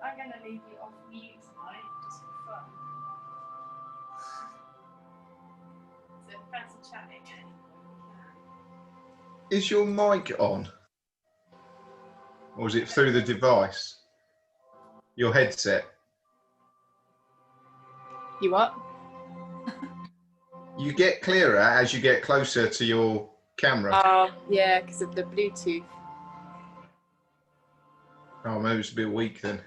I'm going to leave you off mute tonight, just for fun. So fancy chatting at any point. Is your mic on? Or is it through the device? Your headset? You what? You get clearer as you get closer to your camera. Yeah, because of the Bluetooth. Oh, maybe it's a bit weak then.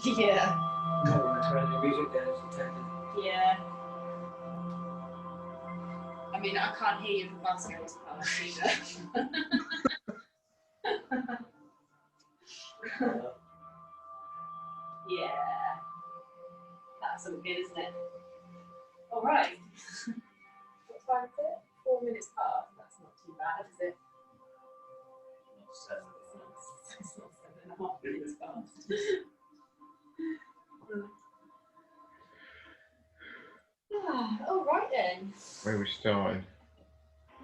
Yeah. Yeah. I mean, I can't hear you if the bus goes past either. Yeah. That's all good, isn't it? All right. What time is it? 4 minutes past. That's not too bad, is it? It's not 7.5 minutes past. All right then. Where are we starting?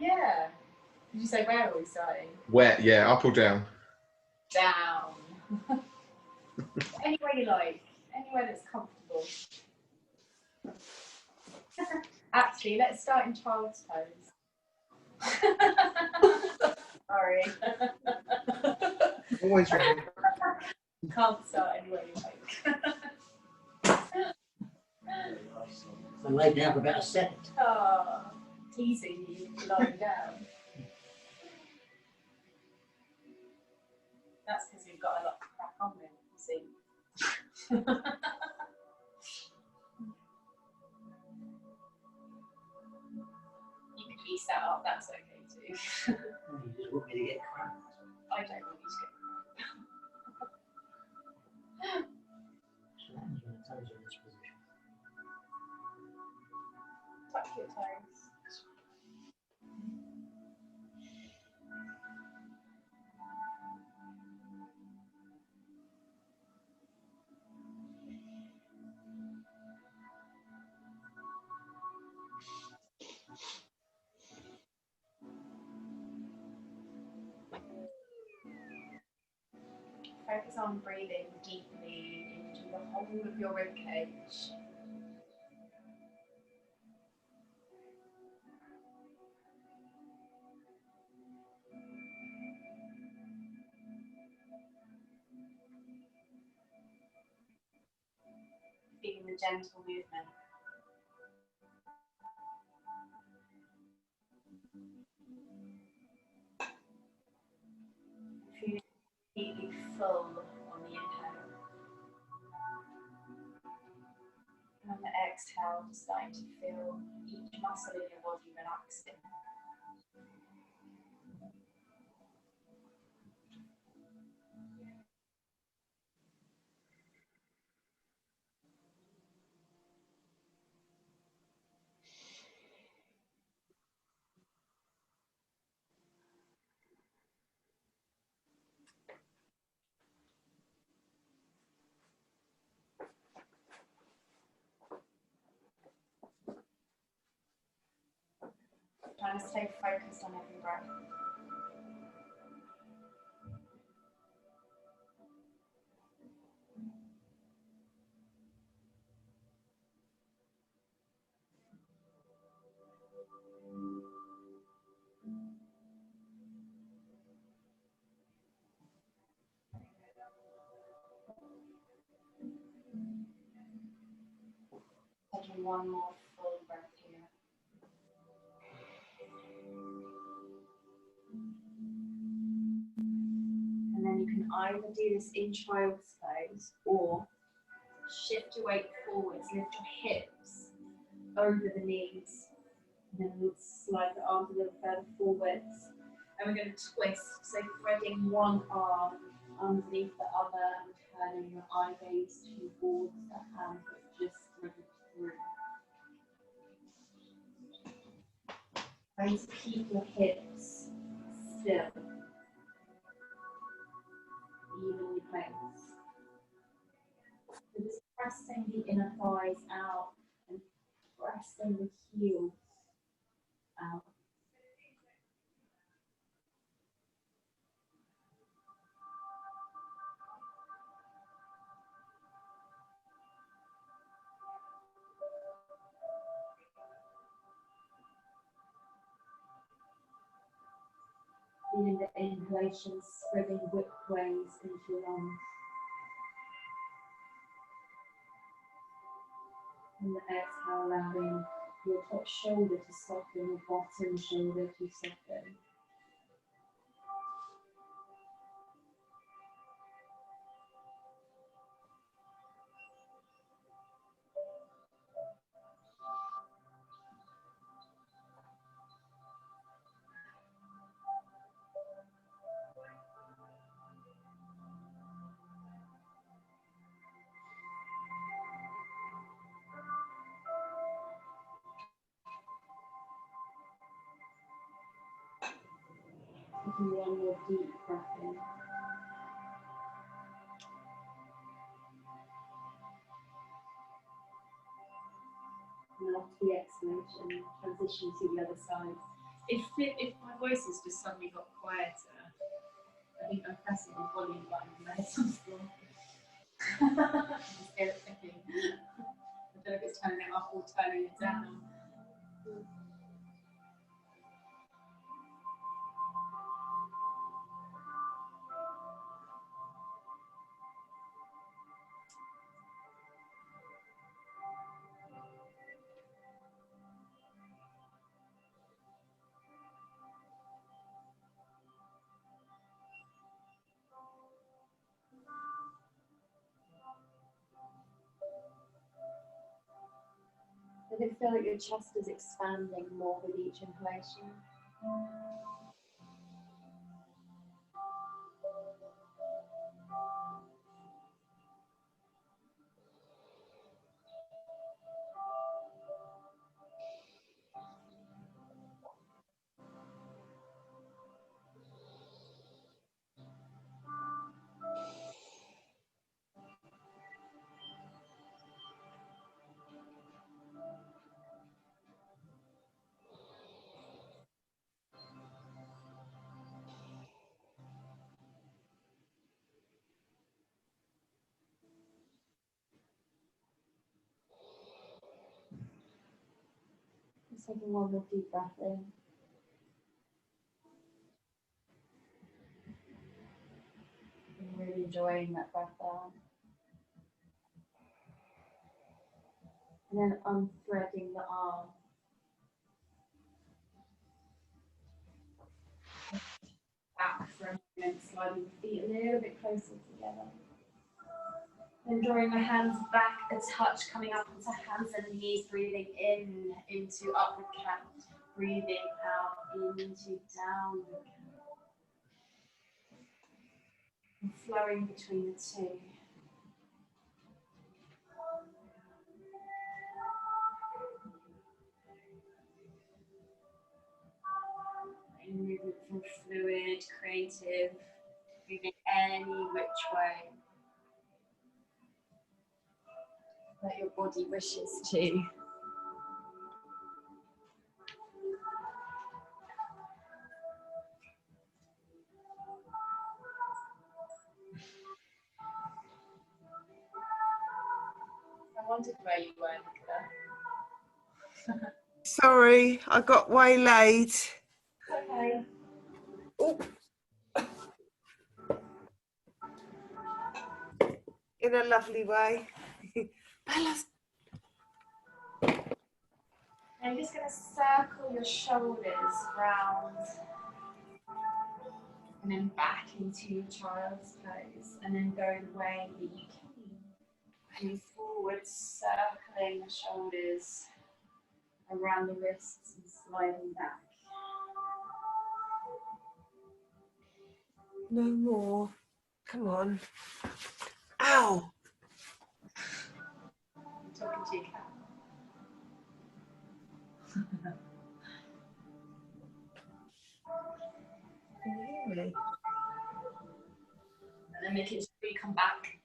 Yeah. Did you say where are we starting? Where? Yeah, up or down? Down. Anywhere you like. Anywhere that's comfortable. Actually, let's start in child's pose. Sorry. Always ready. Can't start anywhere you like. I laid down for about a second. Oh, teasing you lying down. That's because we've got a lot to crack on with, you see. You can be sat up, that's okay too. You just want me to get cramped. I don't want you to get So that means when the toes are in this position. touch your toes. Focus on breathing deeply into the whole of your rib cage. Feeling the gentle movement. Feeling completely full on the inhale. And on the exhale, just starting to feel each muscle in your body relaxing. Trying to stay focused on every breath. Taking one more full breath here. And then you can either do this in child's pose or shift your weight forwards, lift your hips over the knees, and then slide the arms a little further forwards. And we're going to twist, so threading one arm underneath the other and turning your eye gaze towards the hand that just threaded through. Trying to keep your hips still, evenly placed. So just pressing the inner thighs out and pressing the heels out. Feeling the inhalation spreading whipways into your lungs. And the exhale allowing your top shoulder to soften, your bottom shoulder to soften. Taking one more deep breath in. And after the exhalation, transition to the other side. If my voice has just suddenly got quieter, I think I'm pressing the volume button and then it's on the floor. Just hear it clicking. I don't know if it's turning it up or turning it down. Does it feel like your chest is expanding more with each inhalation? Just taking one more deep breath in. And really enjoying that breath out. And then unthreading the arm. Back for a moment, sliding the feet a little bit closer together. Then drawing the hands back a touch, coming up onto hands and knees, breathing in into upward cat, breathing out into downward cat. And flowing between the two. Movement from fluid, creative, moving any which way that your body wishes to. I wondered where you were, Nicola. Sorry, I got waylaid. Okay. Oh. In a lovely way. Bella's. Now you're just going to circle your shoulders round and then back into your child's pose, and then go the way that you can. Move forward, circling the shoulders around the wrists and sliding back. No more. Come on. Ow. I'm talking to your cat. Can you hear me? And then making sure you come back.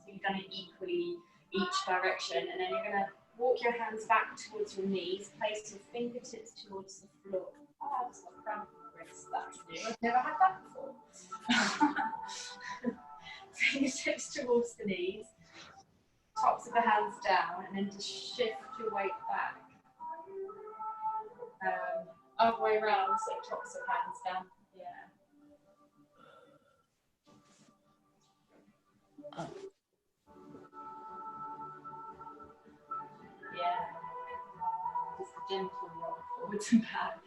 So you've done it equally each direction, and then you're going to walk your hands back towards your knees, place your fingertips towards the floor. Oh, I've just got cramp in the wrist. That's new. I've never had that before. Fingertips towards the knees, tops of the hands down, and then just shift your weight back. Other way around, so tops of hands down. Yeah. Yeah. Just a gentle roll forwards and back.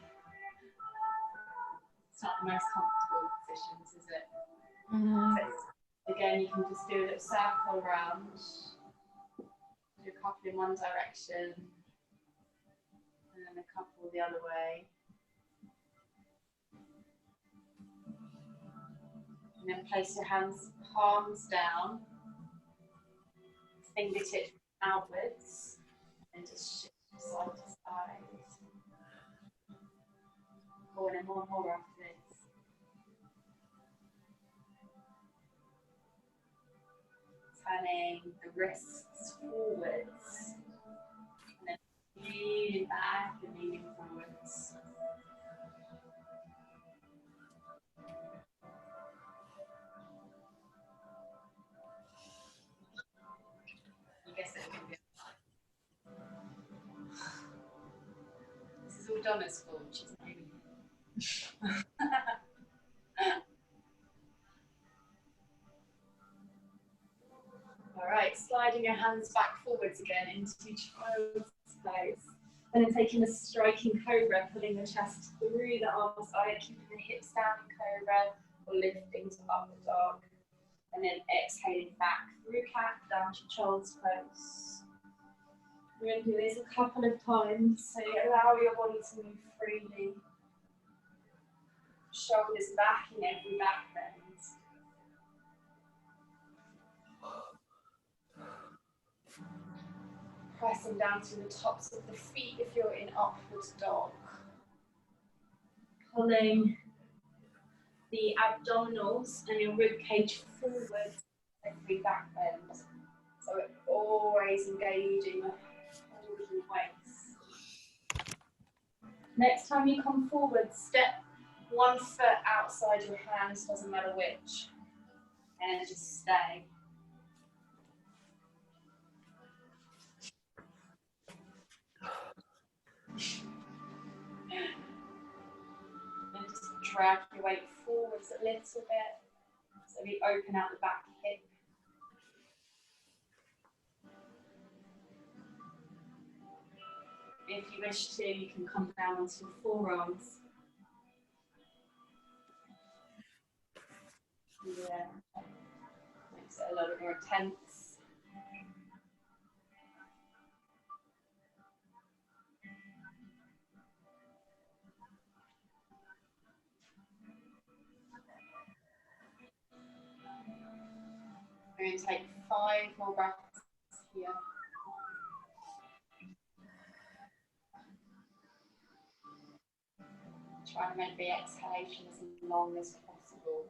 It's not the most comfortable positions, is it? Again, you can just do a little circle around. Do a couple in one direction. And then a couple the other way. And then place your hands palms down. Fingertips outwards. And just shift side to side. Oh, and then one more after this. Turning the wrists forwards. And then leaning back and leaning forwards. You guess it can be. This is all Donna's fault, she's maybe. All right, sliding your hands back forwards again into child's pose. And then taking a striking cobra, pulling the chest through the arms side, keeping the hips down in cobra, or lifting to upward dog. And then exhaling back through cat down to child's pose. We're going to do this a couple of times, so you allow your body to move freely. Shoulders back in every back bend. Pressing down to the tops of the feet if you're in upward dog. Pulling the abdominals and your rib cage forward every back bend. So we're always engaging the waist. Next time you come forward, step one foot outside your hands, doesn't matter which, and just stay. And just drag your weight forwards a little bit, so we open out the back hip. If you wish to, you can come down onto your forearms. Yeah, makes it a little bit more intense. We're going to take 5 more breaths here. Try to make the exhalation as long as possible.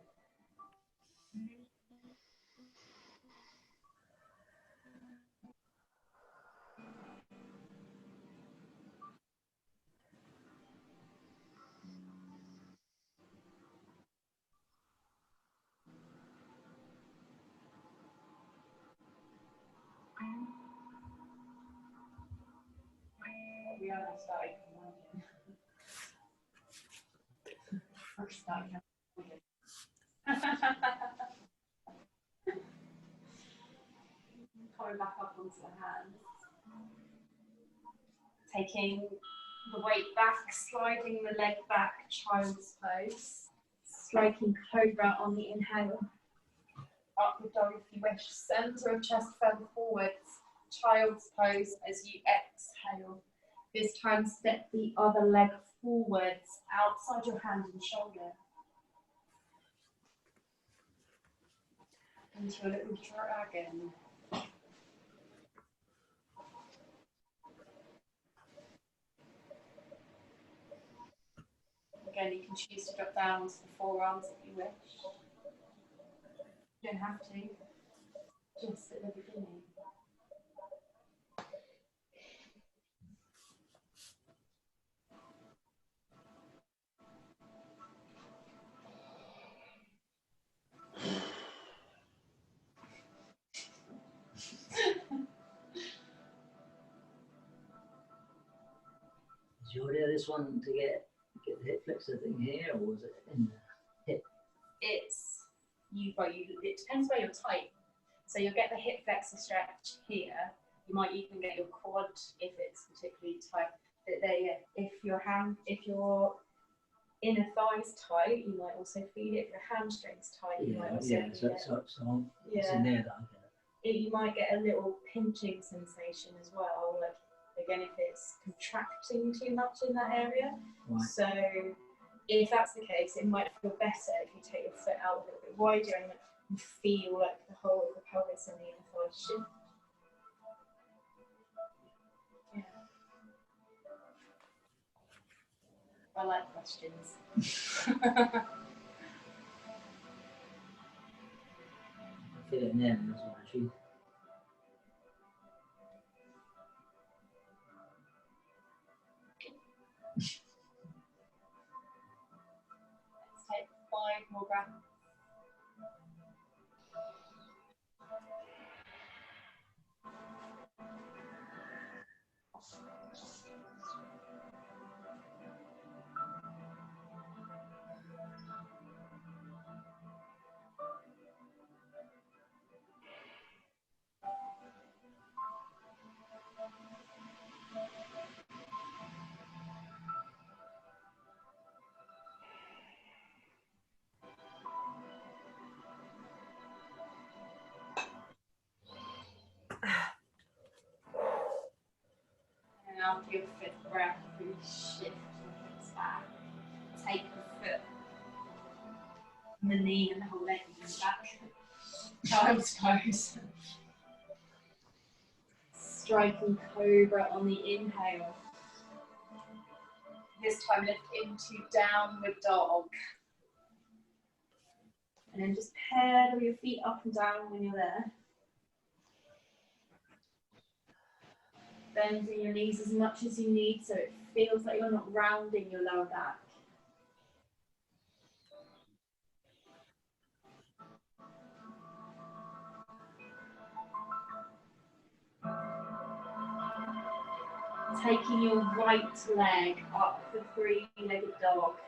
We are going to start from one again. We're starting again. Coming back up onto the hands. Taking the weight back, sliding the leg back, child's pose. Striking cobra on the inhale. Upward dog if you wish. Center of chest further forwards. Child's pose as you exhale. This time step the other leg forwards, outside your hand and shoulder. Into a little dragon. Again, you can choose to drop down onto the forearms if you wish. You don't have to, just at the beginning. Is your idea this one to get get the hip flexor thing here, or is it in the hip? It's it depends where you're tight. So you'll get the hip flexor stretch here. You might even get your quad if it's particularly tight. But there, if your inner thighs tight, you might also feel it. If your hamstrings tight, you might also feel it. So it's in there that I get it. You might get a little pinching sensation as well. Like again, if it's contracting too much in that area. Right. So if that's the case, it might feel better if you take your foot out a little bit wider and you feel like the whole of the pelvis and the inner thighs shift. Yeah. I like questions. I feel it in there as well, actually. Let's take 5 more breaths. And after your 5th breath, you shift your hips back. Take the foot and the knee and the whole leg back. Child's pose. Striking cobra on the inhale. This time lift into downward dog. And then just pedal your feet up and down when you're there. Bending your knees as much as you need so it feels like you're not rounding your lower back. Taking your right leg up for 3-legged dog.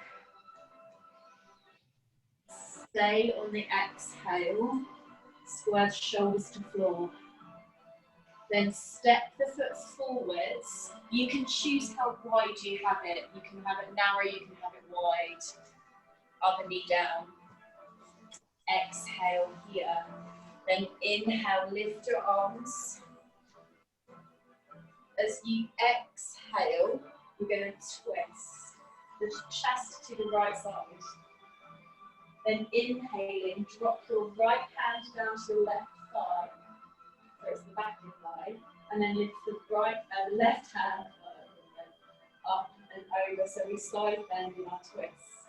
Stay on the exhale, square shoulders to floor. Then step the foot forwards. You can choose how wide you have it. You can have it narrow, you can have it wide. Other knee down. Exhale here. Then inhale, lift your arms. As you exhale, you're going to twist the chest to the right side. Then inhaling, drop your right hand down to your left thigh. So it's the back of your thigh. And then lift the left hand up and over. So we slide bend in our twist.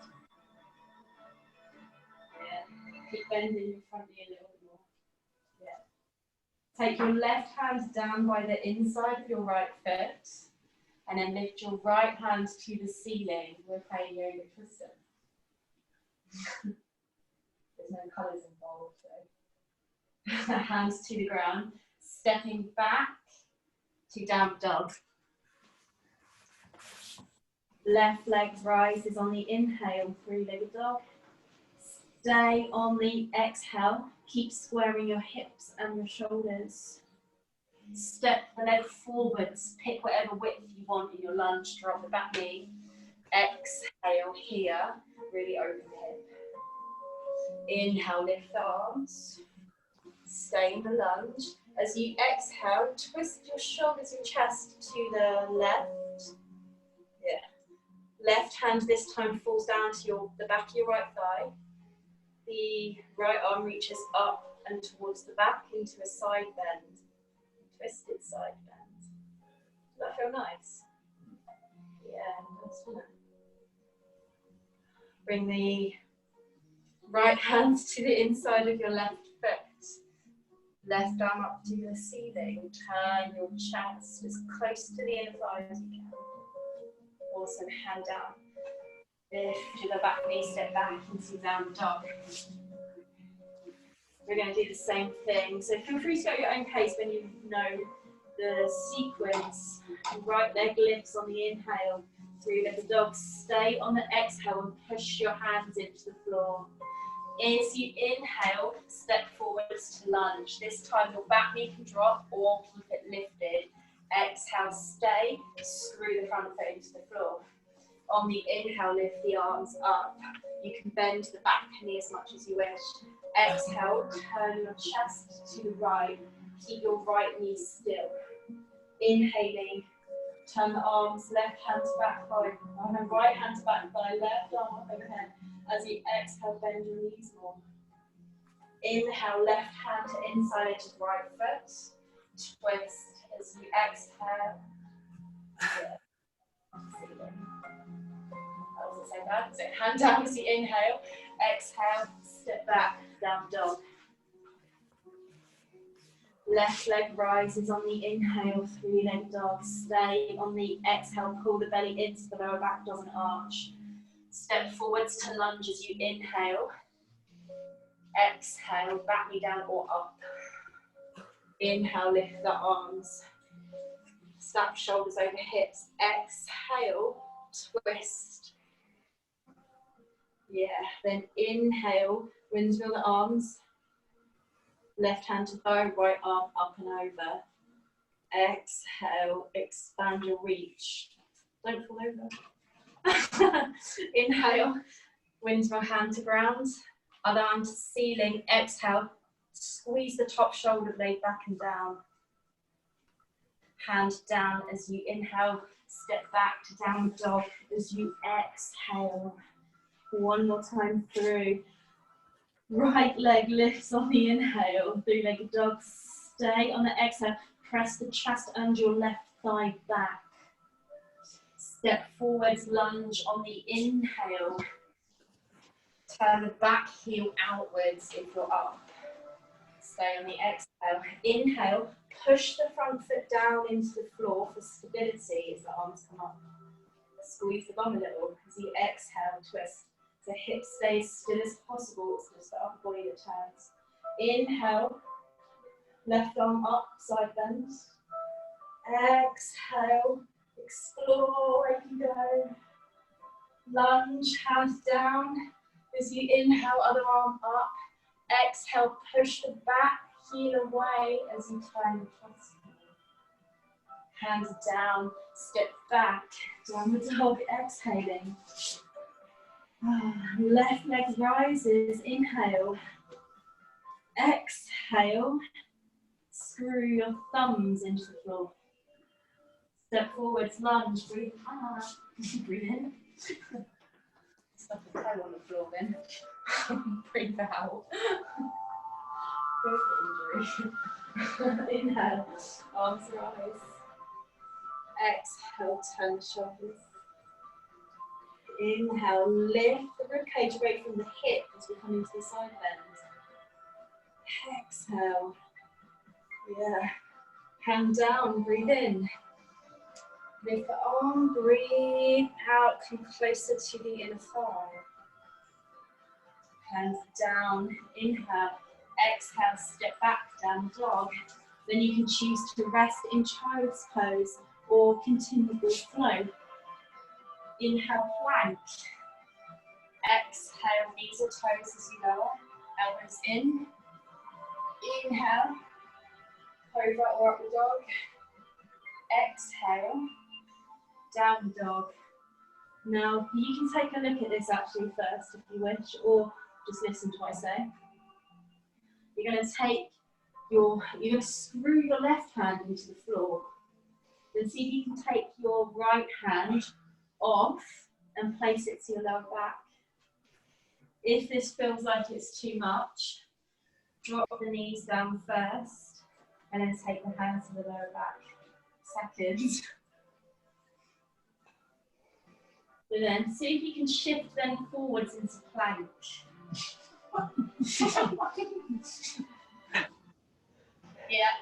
Yeah. Keep bending your front knee a little bit more. Yeah. Take your left hand down by the inside of your right foot. And then lift your right hand to the ceiling. We're playing yoga twister. There's no colours involved, so. Hands to the ground. Stepping back to down dog. Left leg rises on the inhale, 3-legged dog. Stay on the exhale. Keep squaring your hips and your shoulders. Step the leg forwards. Pick whatever width you want in your lunge. Drop the back knee. Exhale here. Really open the hip. Inhale, lift the arms. Stay in the lunge. As you exhale, twist your shoulders and chest to the left. Yeah. Left hand this time falls down to the back of your right thigh. The right arm reaches up and towards the back into a side bend. Twisted side bend. Does that feel nice? Yeah, that's fun. Bring the right hand to the inside of your left foot. Left arm up to the ceiling. Turn your chest as close to the inner thigh as you can. Also hand down. Lift to the back knee, step back into down dog. We're going to do the same thing. So feel free to go at your own pace when you know the sequence. Right leg lifts on the inhale, Three-legged dog. Stay on the exhale and push your hands into the floor. As you inhale, step forwards to lunge. This time your back knee can drop or keep it lifted. Exhale, stay, screw the front foot into the floor. On the inhale, lift the arms up. You can bend the back knee as much as you wish. Exhale, turn your chest to the right. Keep your right knee still. Inhaling, turn the arms, left hand to back thigh, right hand to back thigh, left arm up overhead. As you exhale, bend your knees more. Inhale, left hand to inside edge of right foot. Twist as you exhale. Yeah. That wasn't so bad. So hand down as you inhale. Exhale, step back, down dog. Left leg rises on the inhale, three-legged dog. Stay on the exhale, pull the belly into the lower back, doesn't arch. Step forwards to lunge as you inhale. Exhale, back knee down or up. Inhale, lift the arms. Snap shoulders over hips. Exhale, twist. Yeah, then inhale, windmill the arms. Left hand to thigh, right arm up and over. Exhale, expand your reach. Don't fall over. Inhale, windmill hand to ground. Other arm to ceiling. Exhale, squeeze the top shoulder blade back and down. Hand down as you inhale. Step back to downward dog as you exhale. One more time through. Right leg lifts on the inhale. Three-legged dog. Stay on the exhale. Press the chest and your left thigh back. Step forwards, lunge on the inhale. Turn the back heel outwards if you're up. Stay on the exhale. Inhale, push the front foot down into the floor for stability as the arms come up. Squeeze the bum a little as you exhale, twist. So hips stay as still as possible. It's just the upper body that turns. Inhale, left arm up, side bend. Exhale, explore where you go. Lunge, hands down. As you inhale, other arm up. Exhale, push the back heel away as you turn the chest. Hands down, step back, downward dog, exhaling. Left leg rises, inhale. Exhale, screw your thumbs into the floor. Step forwards, lunge, breathe out. Breathe in. Stuff the toe on the floor then. Breathe out. Go for injury. Inhale, arms rise. Exhale, turn the shoulders. Inhale, lift the ribcage away from the hip as we come into the side bend. Exhale. Yeah. Hand down, breathe in. Lift the arm, breathe out, come closer to the inner thigh. Hands down, inhale, exhale, step back, down dog. Then you can choose to rest in child's pose or continue with flow. Inhale, plank. Exhale, knees or toes as you lower, elbows in. Inhale, cobra or upward dog. Exhale, down dog. Now you can take a look at this actually first if you wish, or just listen to what I say. You're going to screw your left hand into the floor. Then see if you can take your right hand off and place it to your lower back. If this feels like it's too much, drop the knees down first and then take the hands to the lower back. Second. So then see if you can shift them forwards into plank. Yeah,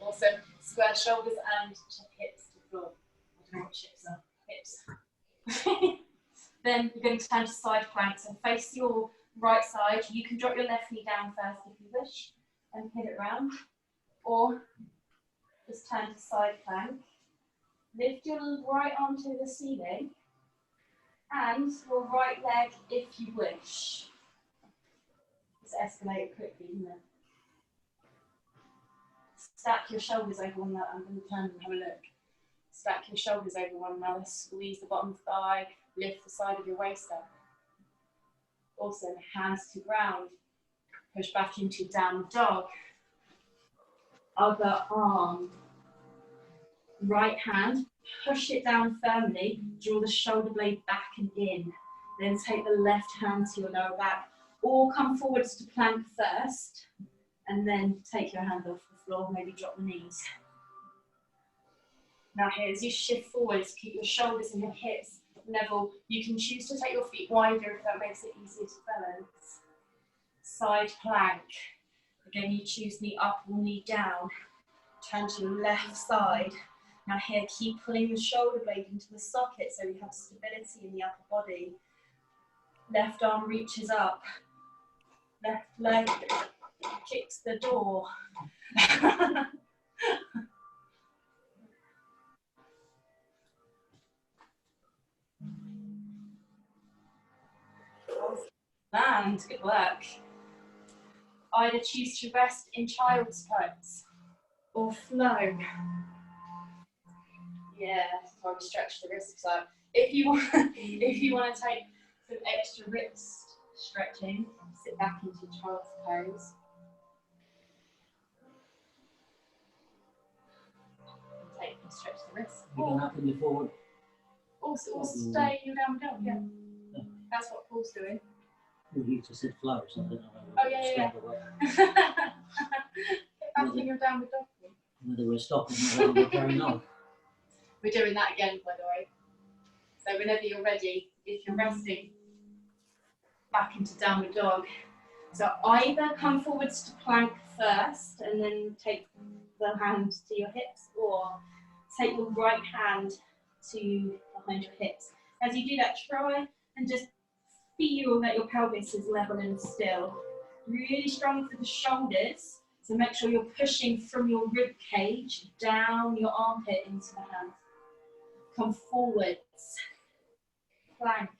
awesome. Square shoulders and hips to the floor. I don't know what hips are. Hips. Then you're going to turn to side plank. So face your right side. You can drop your left knee down first if you wish and pin it round. Or just turn to side plank. Lift your right arm to the ceiling And your right leg if you wish. It's escalated quickly, isn't it? Stack your shoulders over one another. I'm going to turn and have a look. Stack your shoulders over one another. Squeeze the bottom thigh. Lift the side of your waist up. Awesome. Hands to ground. Push back into downward dog. Other arm. Right hand. Push it down firmly. Draw the shoulder blade back and in. Then take the left hand to your lower back. Or come forwards to plank first. And then take your hand off the floor. Maybe drop the knees. Now here, as you shift forwards, keep your shoulders and your hips level. You can choose to take your feet wider if that makes it easier to balance. Side plank. Again, you choose knee up or knee down. Turn to your left side. Now here, keep pulling the shoulder blade into the socket so you have stability in the upper body. Left arm reaches up. Left leg kicks the door. And good work. Either choose to rest in child's pose or flow. Yeah, probably stretch the wrists out. If you want to take some extra wrist stretching, sit back into child's pose. Take and stretch the wrists. You going up and you forward. Or stay in your down dog. Yeah. That's what Paul's doing. We used to sit flow, so I don't know. Oh yeah. Get back in your downward dog. Whether we're stopping or whether we're carrying on. We're doing that again, by the way. So whenever you're ready, if you're resting, back into downward dog. So either come forwards to plank first and then take the hand to your hips, or take your right hand to behind your hips. As you do that, try and just feel that your pelvis is level and still. Really strong for the shoulders, so make sure you're pushing from your rib cage down your armpit into the hand. Come forwards, plank.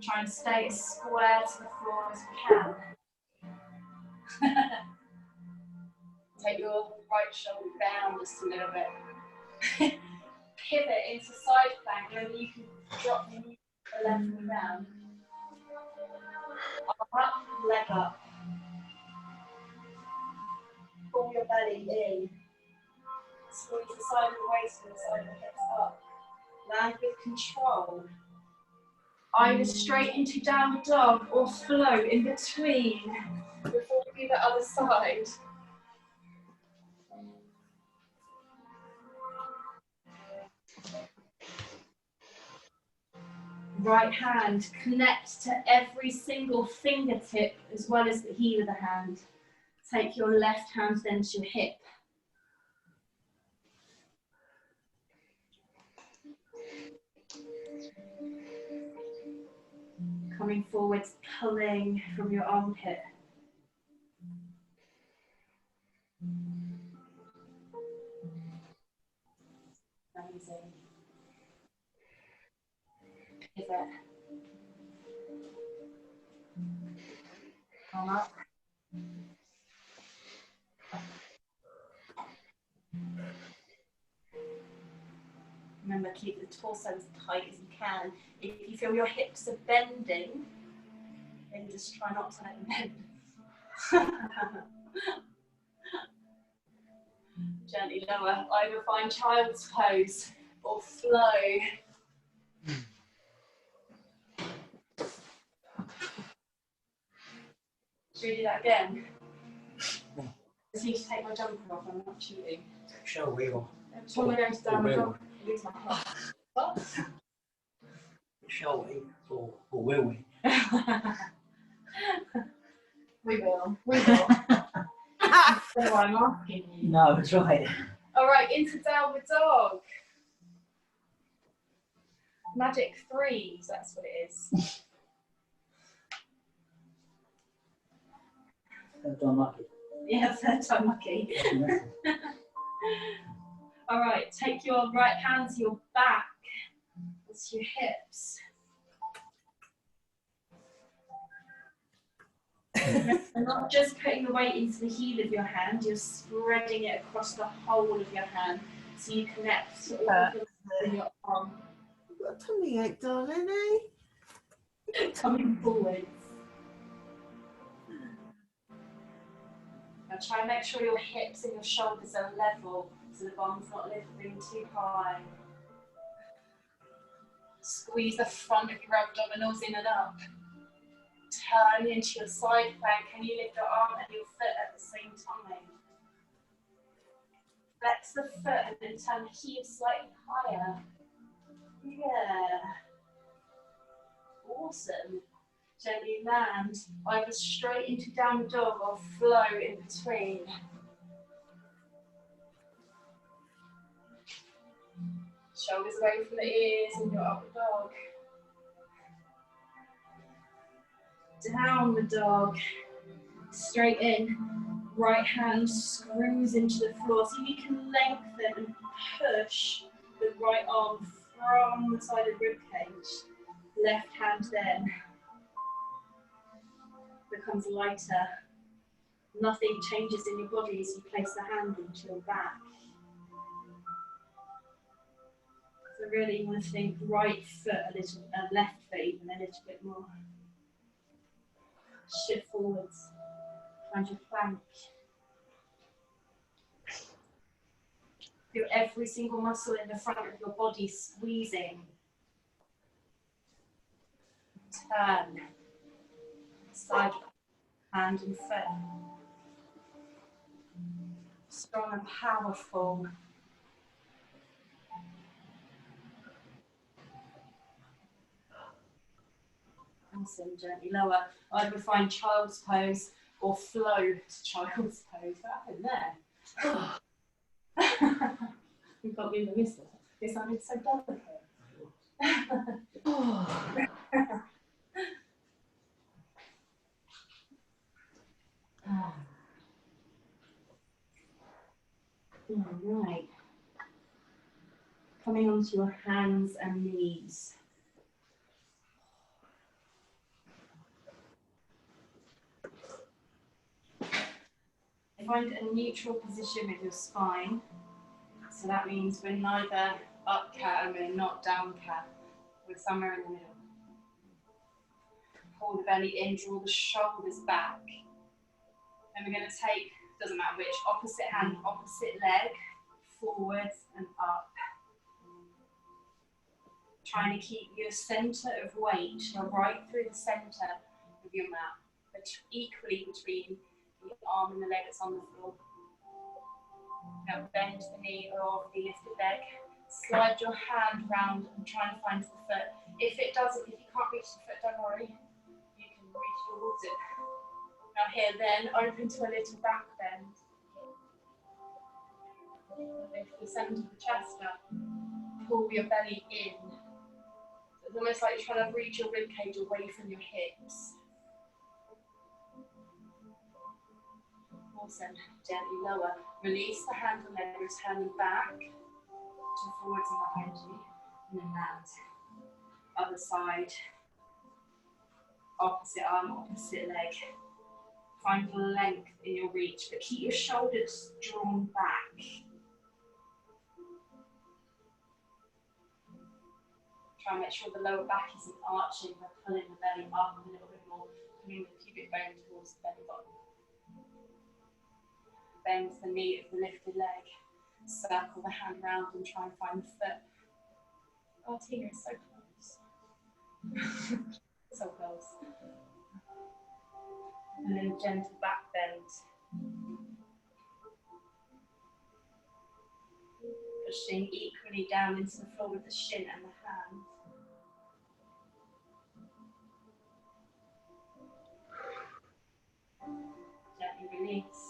Try and stay as square to the floor as you can. Take your right shoulder down just a little bit. Pivot into side plank, and then you can drop the knee to the left knee down. Arm up, leg up. Pull your belly in. Squeeze the side of the waist and the side of the hips up. Land with control. Either straight into downward dog or flow in between before we do the other side. Right hand, connect to every single fingertip as well as the heel of the hand. Take your left hand then to your hip. Coming forwards, pulling from your armpit. Amazing. Pivot. Come up. Remember, keep the torso as tight as you can. If you feel your hips are bending, then just try not to let them bend. Gently lower. Either find child's pose or flow. Should we do that again? I just need to take my jumper off, I'm not cheating. Shall we or? Shall we go to down the dog? Lose my heart. What? Shall we or will we? We will. We will. That's why I'm asking you. No, that's right. All right, into downward dog. Magic threes, that's what it is. Third time lucky. Yeah, third time lucky. All right, take your right hand to your back. shoulders to your hips. And not just putting the weight into the heel of your hand, you're spreading it across the whole of your hand so you connect to all of the muscles in your arm. You've got a tummy ache, darling, eh? Coming forwards. Now try and make sure your hips and your shoulders are level so the bum's not lifting too high. Squeeze the front of your abdominals in and up. Turn into your side plank. Can you lift your arm and your foot at the same time? Flex the foot and then turn the heel slightly higher. Yeah. Awesome. Gently land either straight into downward dog or flow in between. Shoulders away from the ears in your upward dog. Downward dog. Straight in. Right hand screws into the floor. See if you can lengthen and push the right arm from the side of the ribcage. Left hand then becomes lighter. Nothing changes in your body as you place the hand into your back. So really you want to think right foot a little, left foot even a little bit more. Shift forwards, find your plank. Feel every single muscle in the front of your body squeezing. Turn, side, hand and foot. Strong and powerful. Awesome, gently lower. Either find child's pose or flow to child's pose. What happened there? We got me in the middle. It sounded so delicate. All right. Coming onto your hands and knees. Find a neutral position with your spine. So that means we're neither up cat and we're not down cat. We're somewhere in the middle. Pull the belly in, draw the shoulders back. Then we're going to take, doesn't matter which, opposite hand, opposite leg, forwards and up. Trying to keep your centre of weight right through the centre of your mat, but equally between the arm and the leg that's on the floor. Now bend the knee or the lifted leg. Slide your hand round and try and find the foot. If you can't reach the foot, don't worry. You can reach towards it. Now here then, open to a little back bend. Lift the centre of the chest up. Pull your belly in. It's almost like you're trying to reach your ribcage away from your hips. Awesome. Gently lower. Release the hand and leg, returning back to forwards and behind you. And then land. Other side. Opposite arm, opposite leg. Find length in your reach, but keep your shoulders drawn back. Try and make sure the lower back isn't arching by pulling the belly up a little bit more, pulling the pubic bone towards the belly button. Bend the knee of the lifted leg. Circle the hand round and try and find the foot. Oh, Tina, it's so close. So close. And then gentle back bend. Pushing equally down into the floor with the shin and the hand. Gently release,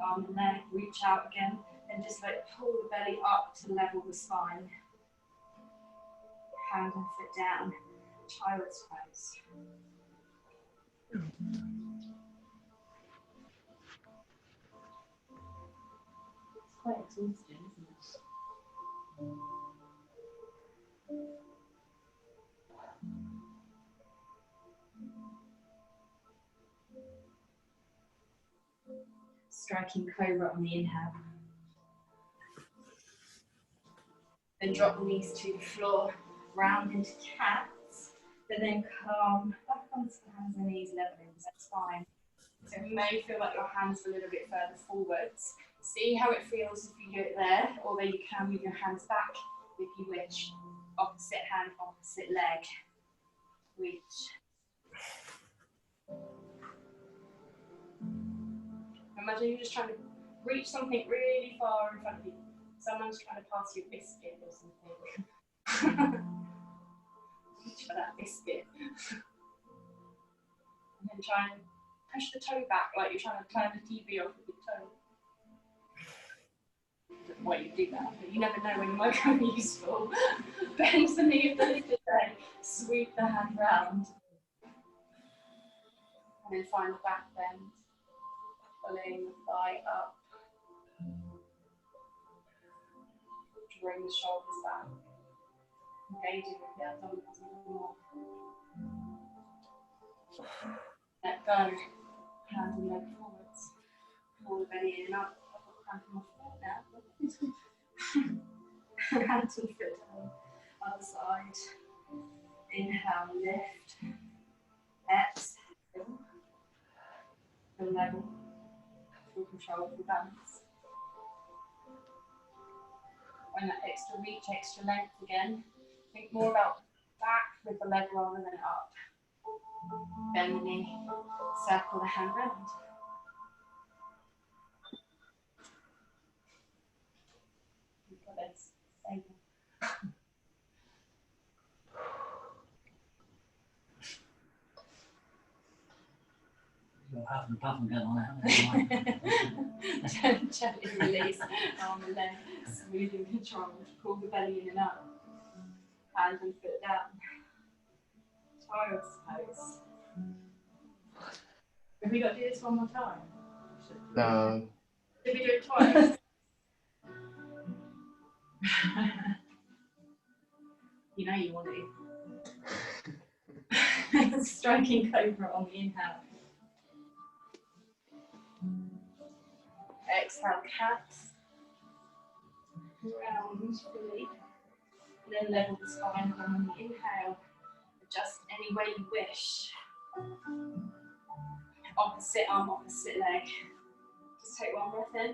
arm and leg, reach out again, and just like pull the belly up to level the spine. Hand and foot down, child's pose. It's quite exhausting, isn't it? striking cobra on the inhale. Then drop the knees to the floor, round into cats, but then come back onto the hands and knees leveling, that's fine. So it may feel like your hands are a little bit further forwards. See how it feels if you do it there, although you can move your hands back if you wish. Opposite hand, opposite leg. Reach. Imagine you're just trying to reach something really far in front of you. Someone's trying to pass you a biscuit or something. Reach for that biscuit. And then try and push the toe back like you're trying to turn the TV off with your toe. I don't know why you do that, but you never know when you might become useful. Bend the knee of the lifted leg, sweep the hand round. And then find the back bend, pulling the thigh up. Bring the shoulders back. Engaging with the abdominals a little more. Let go. Hand and leg forwards. Pull the belly in and up. I've got cramp in my foot now. Hands and foot down. Other side. Inhale, lift. Exhale. Feel level. Full control, full balance. Find that extra reach, extra length again. Think more about back with the leg rather than up. Bend the knee, circle the hand round. You've got this. Stable. You're half and puff and going on that. Gently release, arm and leg, smooth and controlled. Pull the belly in and up. Hand and foot down. Child's pose. Have we got to do this one more time? No. Did we do it twice? You know you want to. Striking cobra on the inhale. Exhale, cats. Round fully. And then level the spine on the inhale. Adjust any way you wish. Opposite arm, opposite leg. Just take one breath in,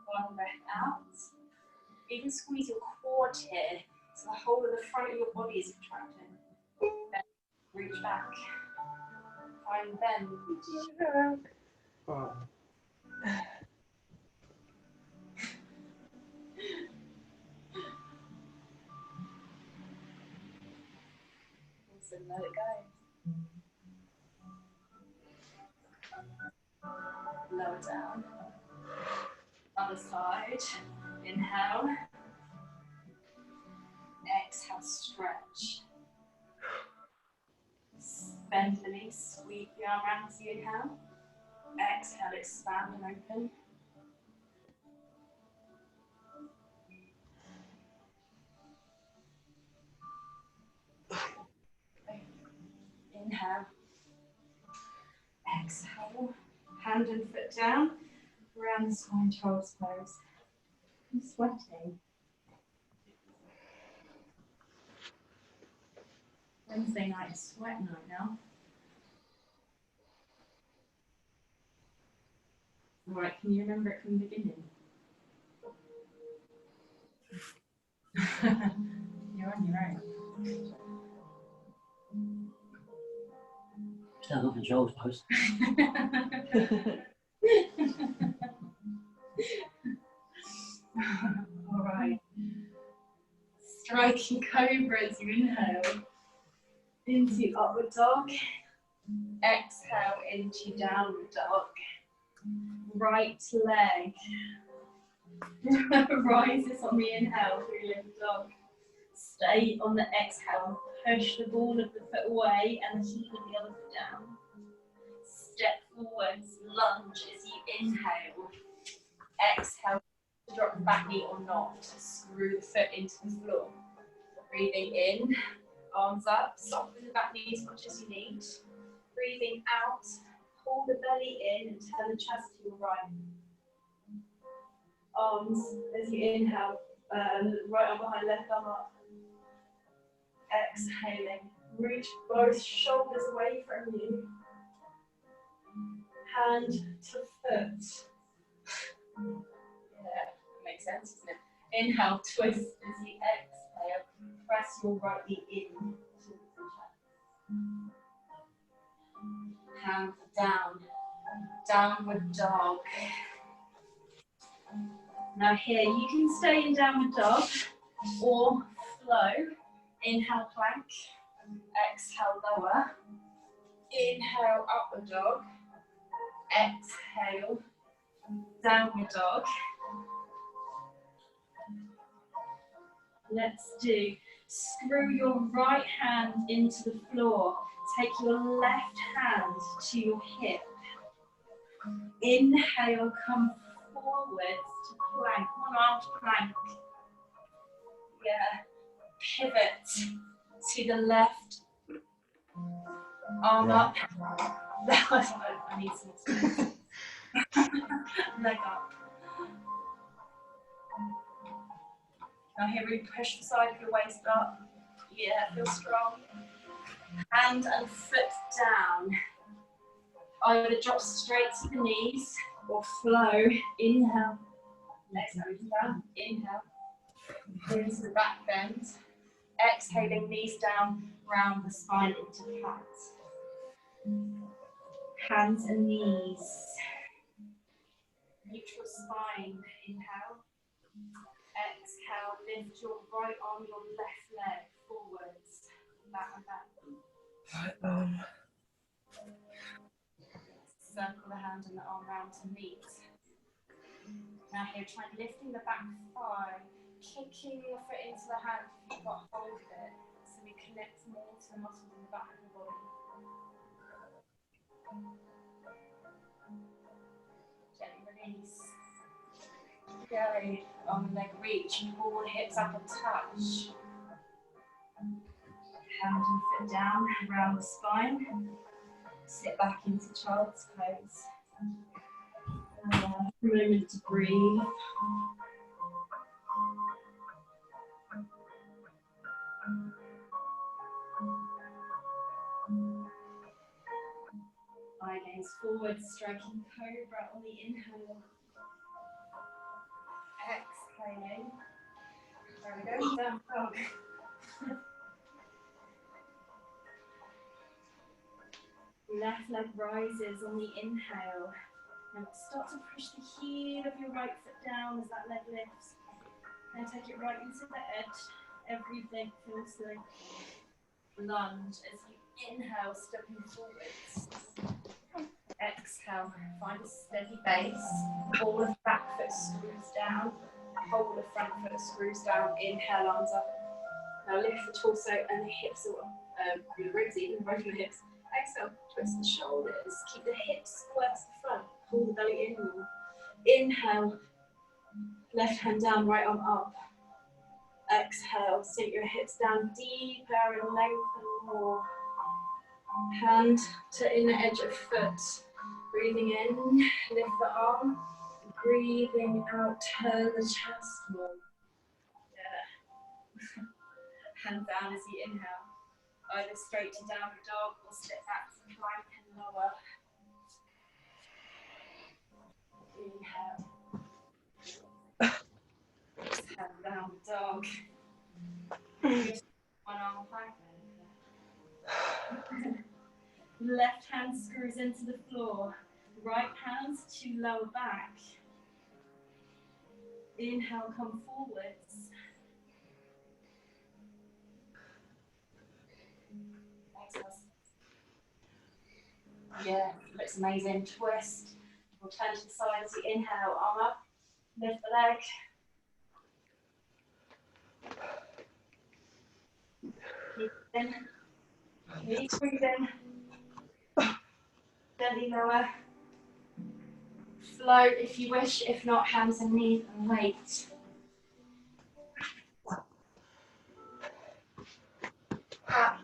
one breath out. Even squeeze your quad here, so the whole of the front of your body is contracting. Then reach back. Find bend. Also let it go. Lower down. Other side. Inhale. Exhale, stretch. Bend the knee, sweep the arm around as you inhale. Exhale, expand and open. Inhale. Exhale. Hand and foot down. Round the spine, child's pose. I'm sweating. Wednesday night is sweat night now. Alright, can you remember it from the beginning? You're on your own. Still up in Joel's post. Alright. Striking cobra as you inhale. Into upward dog. Exhale into downward dog. Right leg rises on the inhale through lift dog. Stay on the exhale. Push the ball of the foot away and the heel of the other foot down. Step forwards, lunge as you inhale. Exhale, drop the back knee or not. Screw the foot into the floor. Breathing in, arms up, soften the back knee as much as you need. Breathing out, pull the belly in and turn the chest to your right. Arms as you inhale, right arm behind, left arm up. Exhaling, reach both shoulders away from you. Hand to foot. Yeah, makes sense, doesn't it? Inhale, twist as you exhale. Press your right knee in to the chest. Hand down, downward dog. Now here, you can stay in downward dog or flow. Inhale, plank. Exhale, lower. Inhale, upward dog. Exhale, downward dog. Let's do, screw your right hand into the floor. Take your left hand to your hip. Inhale, come forwards to plank, one-armed plank. Yeah, pivot to the left. Arm up. That was, I need some space. Leg up. Now here, really push the side of your waist up. Yeah, feel strong. Hand and foot down. Either drop straight to the knees or flow. Inhale. Exhale, down. Inhale. Into the back bend. Exhaling, knees down, round the spine into flat. Hands and knees. Neutral spine. Inhale. Exhale, lift your right arm, your left leg forwards. Back and back. Right arm. Circle the hand and the arm round to meet. Now here, try lifting the back thigh, kicking your foot into the hand if you've got hold of it, so we connect more to the muscles in the back of the body. Gently release. Go on the leg reach, pull the hips up and touch. Hand and foot down, round the spine. Sit back into child's pose. A moment to breathe. Eye gaze forward, striking cobra on the inhale. Exhaling. There we go, down dog. Left leg rises on the inhale. And start to push the heel of your right foot down as that leg lifts. And take it right into the edge. Everything feels like lunge as you inhale, stepping forwards. Exhale, find a steady base. All of the back foot screws down. Whole of front foot screws down. Inhale, arms up. Now lift the torso and the hips up. The ribs even, right from the hips. Exhale, twist the shoulders. Keep the hips square to the front. Pull the belly in more. Inhale, left hand down, right arm up. Exhale, sink your hips down deeper and lengthen more. Hand to inner edge of foot. Breathing in, lift the arm. Breathing out, turn the chest more. Yeah. Hand down as you inhale. Either straight to downward dog or step back to plank and lower. Inhale. Exhale, downward dog. One arm plank. Left hand screws into the floor. Right hand to lower back. Inhale, come forwards. Exhale. Yeah, looks amazing. Twist. We'll turn to the side as you inhale. Arm up. Lift the leg. Keep in. Keep breathing. Gently lower. Float if you wish, if not, hands and knees and weight. Up.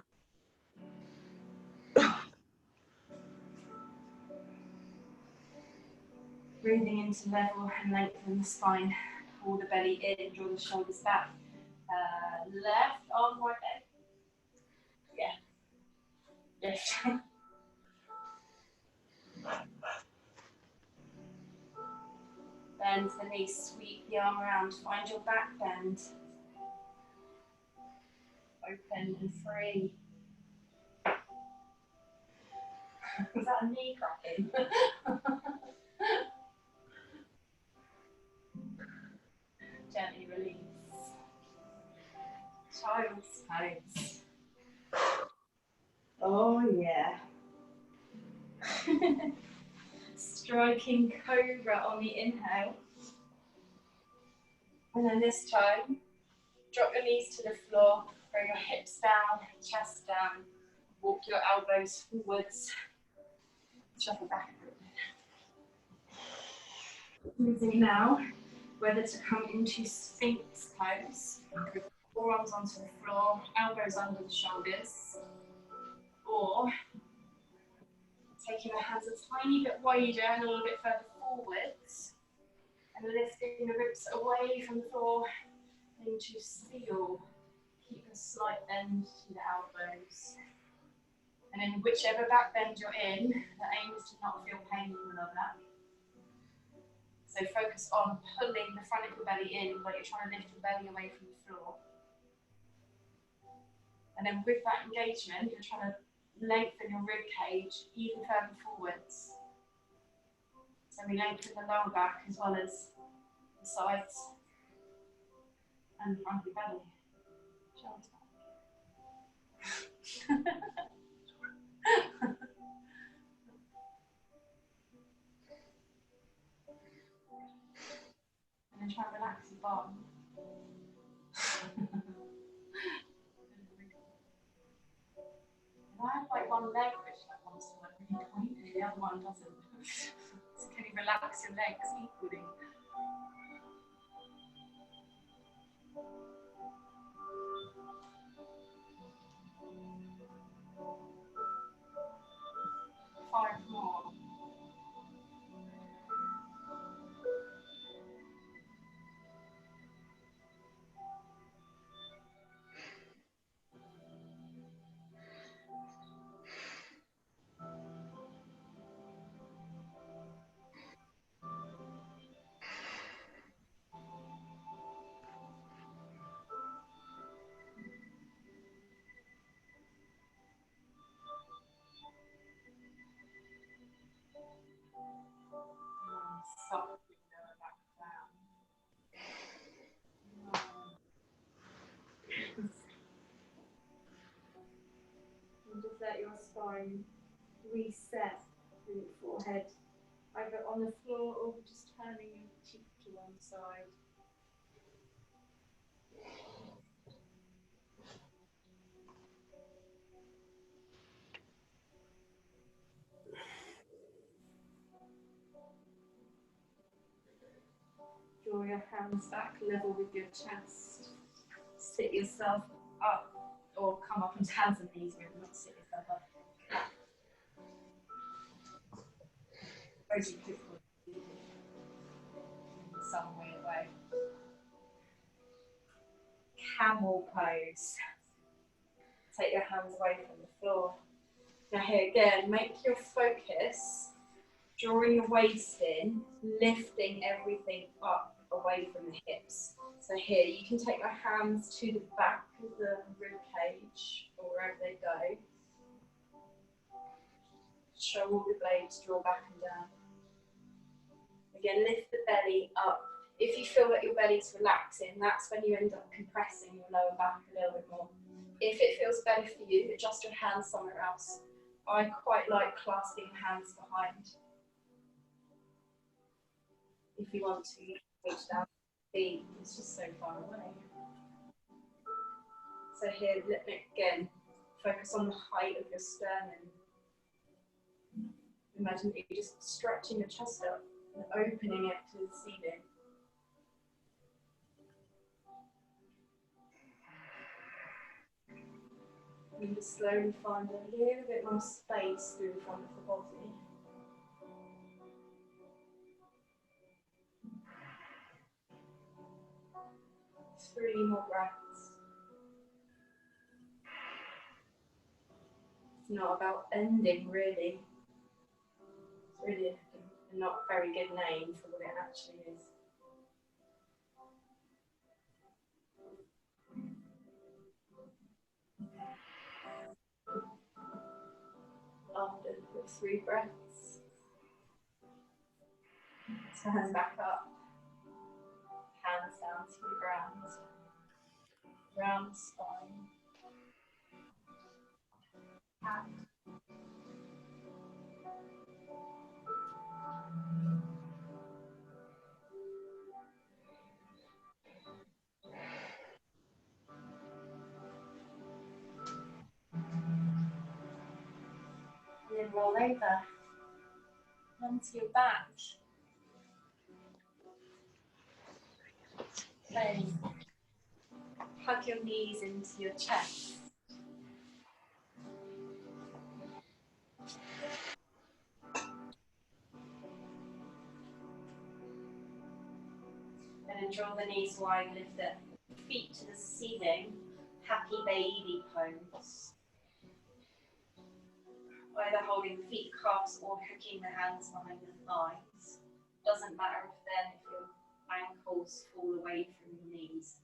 Breathing into level and lengthen the spine. Pull the belly in, draw the shoulders back. Left arm, right leg. Yeah. Lift. Bend the knees, sweep the arm around, find your back bend. Open and free. Was that a knee cracking? Gently release. Child's pose. Oh yeah. Striking cobra on the inhale. And then this time, drop your knees to the floor, bring your hips down, chest down, walk your elbows forwards, shuffle back a bit. Choosing now whether to come into Sphinx pose, forearms onto the floor, elbows under the shoulders, or taking the hands a tiny bit wider and a little bit further forwards, and lifting the ribs away from the floor into seal. Keep a slight bend to the elbows. And in whichever back bend you're in, the aim is to not feel pain in the middle of that. So focus on pulling the front of the belly in, like you're trying to lift the belly away from the floor. And then with that engagement, you're trying to lengthen your rib cage even further forwards. So we lengthen the lower back as well as the sides and the front of the belly. Shoulders back. And then try and relax the bum. I have like one leg which like wants to like really pointy, the other one doesn't. So can you relax your legs equally? Five more. Softly lower back down. And just let your spine reset through the forehead, either on the floor or just turning your cheek to one side. Draw your hands back level with your chest. Sit yourself up or come up onto hands and knees, not sit yourself up. Very difficult some way away. Camel pose. Take your hands away from the floor. Now here again, make your focus, drawing your waist in, lifting everything up away from the hips. So here, you can take your hands to the back of the rib cage or wherever they go. Shoulder blades draw back and down. Again, lift the belly up. If you feel that your belly's relaxing, that's when you end up compressing your lower back a little bit more. If it feels better for you, adjust your hands somewhere else. I quite like clasping hands behind. If you want to, reach down the feet, it's just so far away. So here, again, focus on the height of your sternum. Imagine that you're just stretching your chest up and opening it to the ceiling. And just slowly find a little bit more space through the front of the body. 3 more breaths. It's not about ending, really. It's really a not very good name for what it actually is. After the 3 breaths, turn back up, hands down to the ground, round spine, out. And then roll over onto your back. Then hug your knees into your chest. And draw the knees wide, lift the feet to the ceiling, happy baby pose. Either holding the feet calves or hooking the hands behind the thighs. Doesn't matter if your ankles fall away from your knees.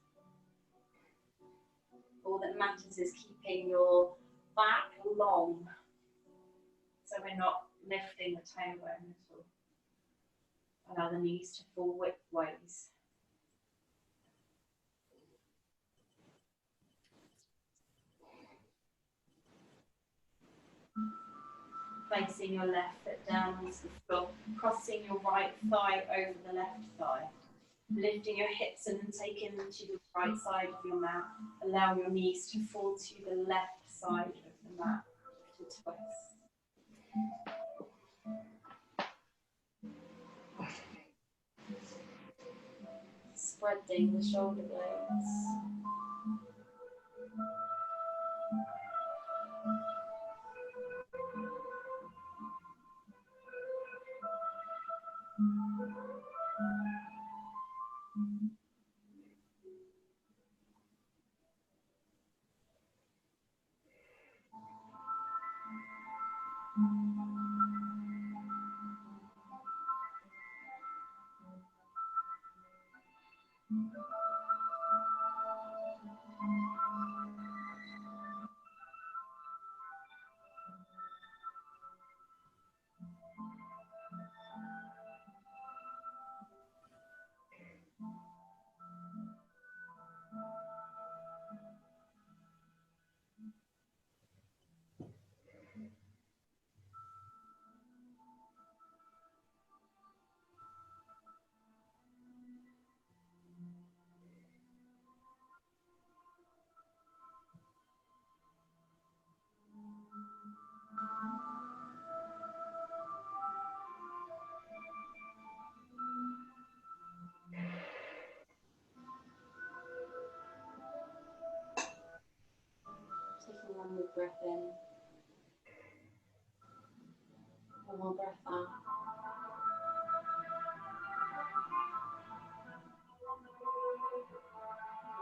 All that matters is keeping your back long, so we're not lifting the tailbone at all. Allow the knees to fall widthways. Placing your left foot down onto the floor, crossing your right thigh over the left thigh. Lifting your hips and then taking them to the right side of your mat. Allow your knees to fall to the left side of the mat to twist. Spreading the shoulder blades. Taking one more breath in. One more breath out.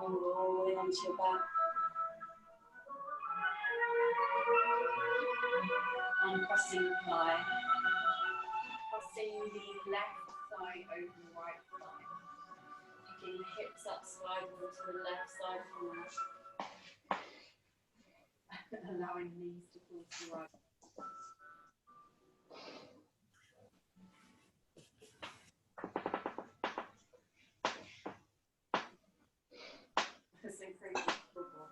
And rolling onto your back. Uncrossing the thigh. Crossing the left thigh over the right thigh. Picking the hips up, sliding to the left side of the mat. Allowing the knees to fall to the right. This increases football.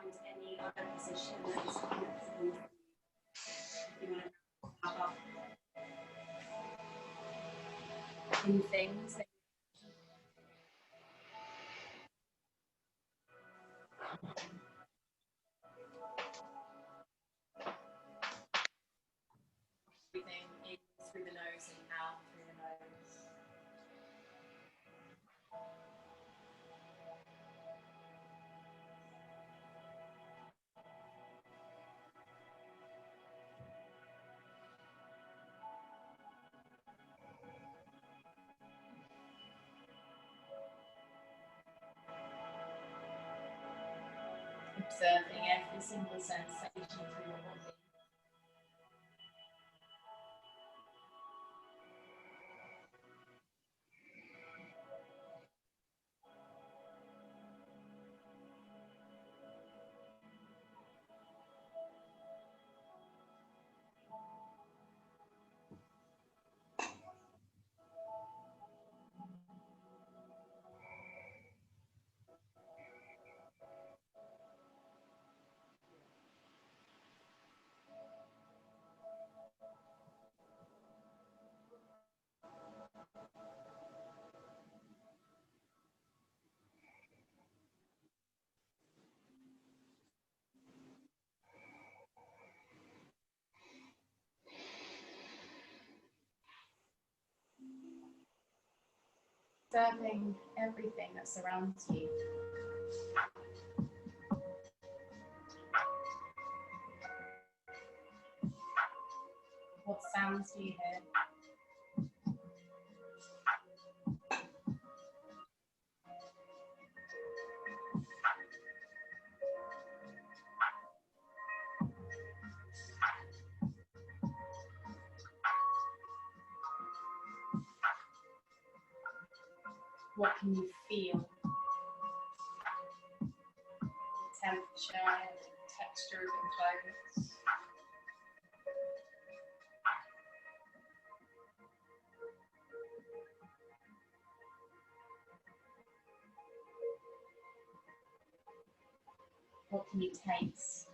find any other position that is comfortable. You want to have up in things. Breathing in through the nose and out through the nose. Observing every single sensation through your body. Observing everything that surrounds you. What sounds do you hear? What can you feel? The temperature, the texture of your clothes. What can you taste?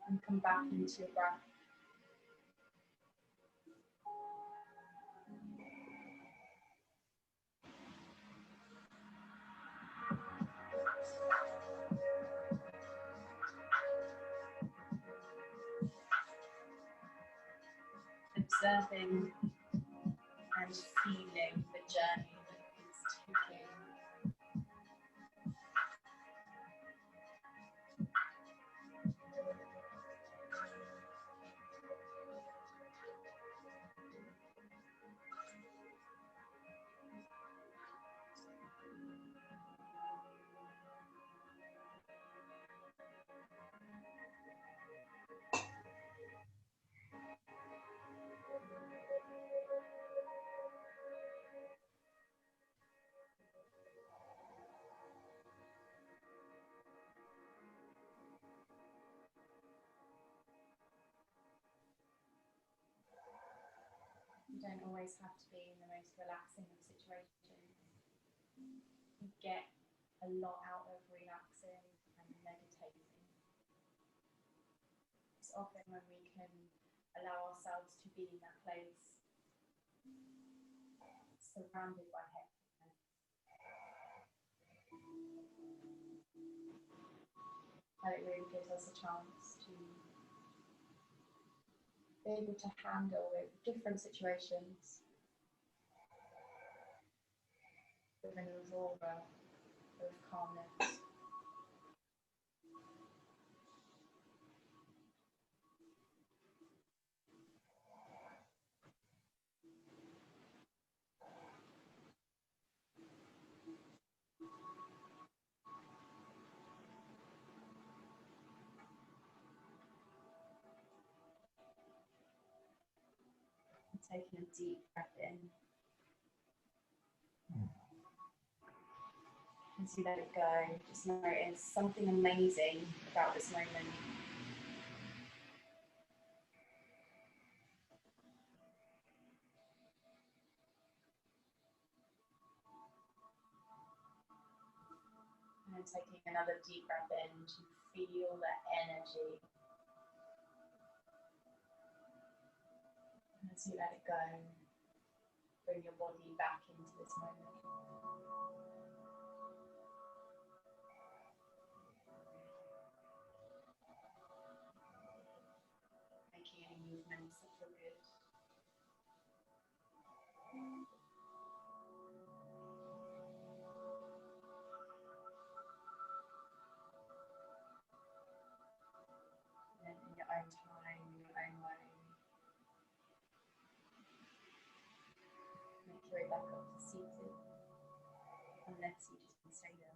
And come back into your breath. Observing and feeling the journey that it's taking. You don't always have to be in the most relaxing of situations. You get a lot out of relaxing and meditating. It's often when we can allow ourselves to be in that place, surrounded by hecticness. That it really gives us a chance to be able to handle with different situations with an aurora of calmness. Taking a deep breath in As you let it go, just notice something amazing about this moment. And then taking another deep breath in to feel the energy. And as you let it go, bring your body back into this moment. Making any movements that feel good. And in your own time, in your own way, make your way back up to seated, unless you just want to stay there.